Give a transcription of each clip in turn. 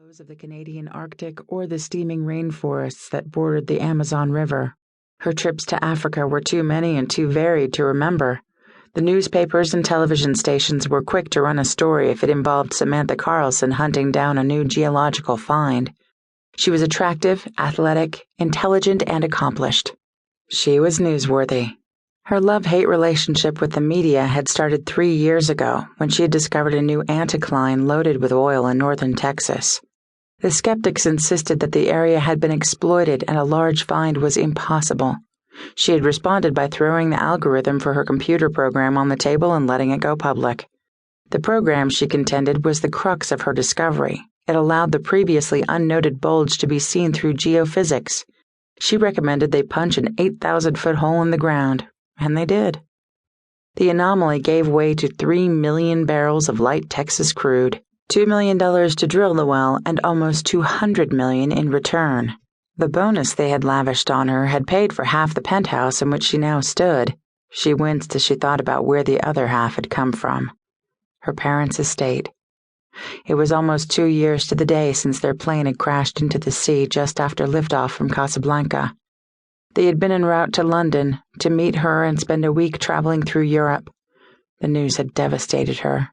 Of the Canadian Arctic or the steaming rainforests that bordered the Amazon River. Her trips to Africa were too many and too varied to remember. The newspapers and television stations were quick to run a story if it involved Samantha Carlson hunting down a new geological find. She was attractive, athletic, intelligent, and accomplished. She was newsworthy. Her love-hate relationship with the media had started 3 years ago when she had discovered a new anticline loaded with oil in northern Texas. The skeptics insisted that the area had been exploited and a large find was impossible. She had responded by throwing the algorithm for her computer program on the table and letting it go public. The program, she contended, was the crux of her discovery. It allowed the previously unnoted bulge to be seen through geophysics. She recommended they punch an 8,000-foot hole in the ground, and they did. The anomaly gave way to 3 million barrels of light Texas crude. $2 million to drill the well, and almost $200 million in return. The bonus they had lavished on her had paid for half the penthouse in which she now stood. She winced as she thought about where the other half had come from. Her parents' estate. It was almost 2 years to the day since their plane had crashed into the sea just after liftoff from Casablanca. They had been en route to London to meet her and spend a week traveling through Europe. The news had devastated her.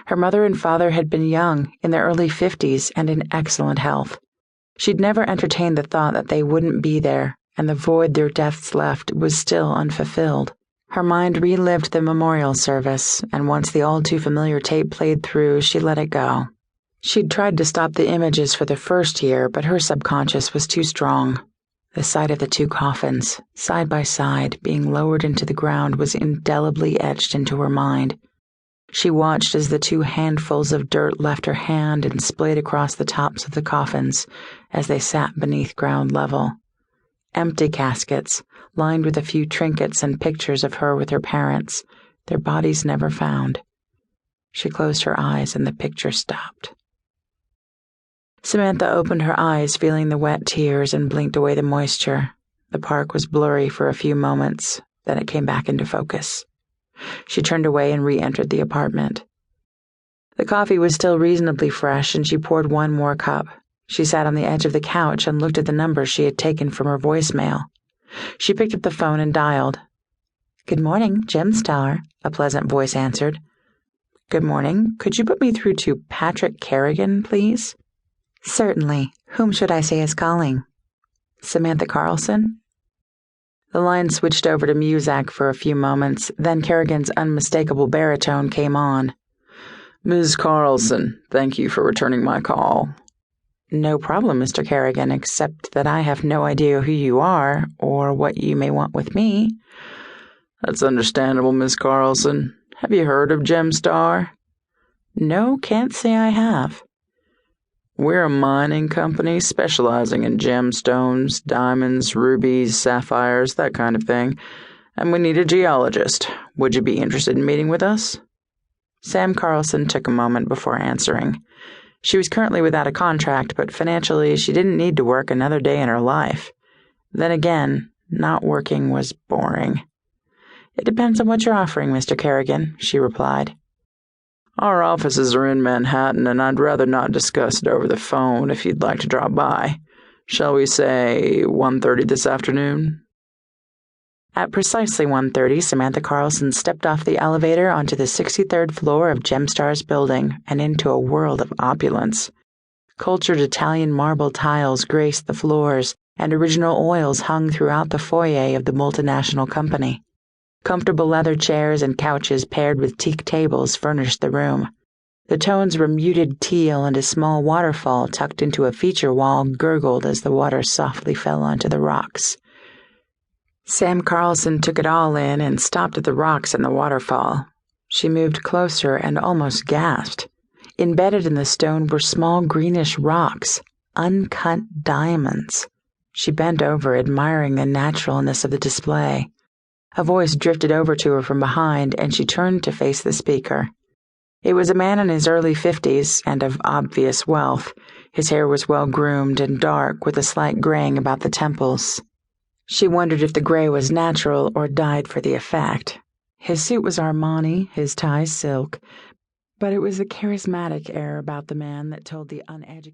Her mother and father had been young, in their early 50s, and in excellent health. She'd never entertained the thought that they wouldn't be there, and the void their deaths left was still unfulfilled. Her mind relived the memorial service, and once the all-too-familiar tape played through, she let it go. She'd tried to stop the images for the first year, but her subconscious was too strong. The sight of the two coffins, side by side, being lowered into the ground was indelibly etched into her mind. She watched as the 2 handfuls of dirt left her hand and splayed across the tops of the coffins as they sat beneath ground level. Empty caskets, lined with a few trinkets and pictures of her with her parents, their bodies never found. She closed her eyes and the picture stopped. Samantha opened her eyes, feeling the wet tears, and blinked away the moisture. The park was blurry for a few moments, then it came back into focus. She turned away and re-entered the apartment. The coffee was still reasonably fresh, and she poured one more cup. She sat on the edge of the couch and looked at the number she had taken from her voicemail. She picked up the phone and dialed. "Good morning, Gemstar," a pleasant voice answered. "Good morning. Could you put me through to Patrick Kerrigan, please?" "Certainly. Whom should I say is calling?" "Samantha Carlson?" The line switched over to Muzak for a few moments, then Kerrigan's unmistakable baritone came on. "Ms. Carlson, thank you for returning my call." "No problem, Mr. Kerrigan, except that I have no idea who you are or what you may want with me." "That's understandable, Ms. Carlson. Have you heard of Gemstar?" "No, can't say I have." "We're a mining company specializing in gemstones, diamonds, rubies, sapphires, that kind of thing, and we need a geologist. Would you be interested in meeting with us?" Sam Carlson took a moment before answering. She was currently without a contract, but financially she didn't need to work another day in her life. Then again, not working was boring. "It depends on what you're offering, Mr. Kerrigan," she replied. "Our offices are in Manhattan, and I'd rather not discuss it over the phone if you'd like to drop by. Shall we say 1:30 this afternoon?" At precisely 1:30, Samantha Carlson stepped off the elevator onto the 63rd floor of Gemstar's building and into a world of opulence. Cultured Italian marble tiles graced the floors, and original oils hung throughout the foyer of the multinational company. Comfortable leather chairs and couches paired with teak tables furnished the room. The tones were muted teal, and a small waterfall tucked into a feature wall gurgled as the water softly fell onto the rocks. Sam Carlson took it all in and stopped at the rocks and the waterfall. She moved closer and almost gasped. Embedded in the stone were small greenish rocks, uncut diamonds. She bent over, admiring the naturalness of the display. A voice drifted over to her from behind, and she turned to face the speaker. It was a man in his early 50s and of obvious wealth. His hair was well-groomed and dark, with a slight graying about the temples. She wondered if the gray was natural or dyed for the effect. His suit was Armani, his tie silk, but it was the charismatic air about the man that told the uneducated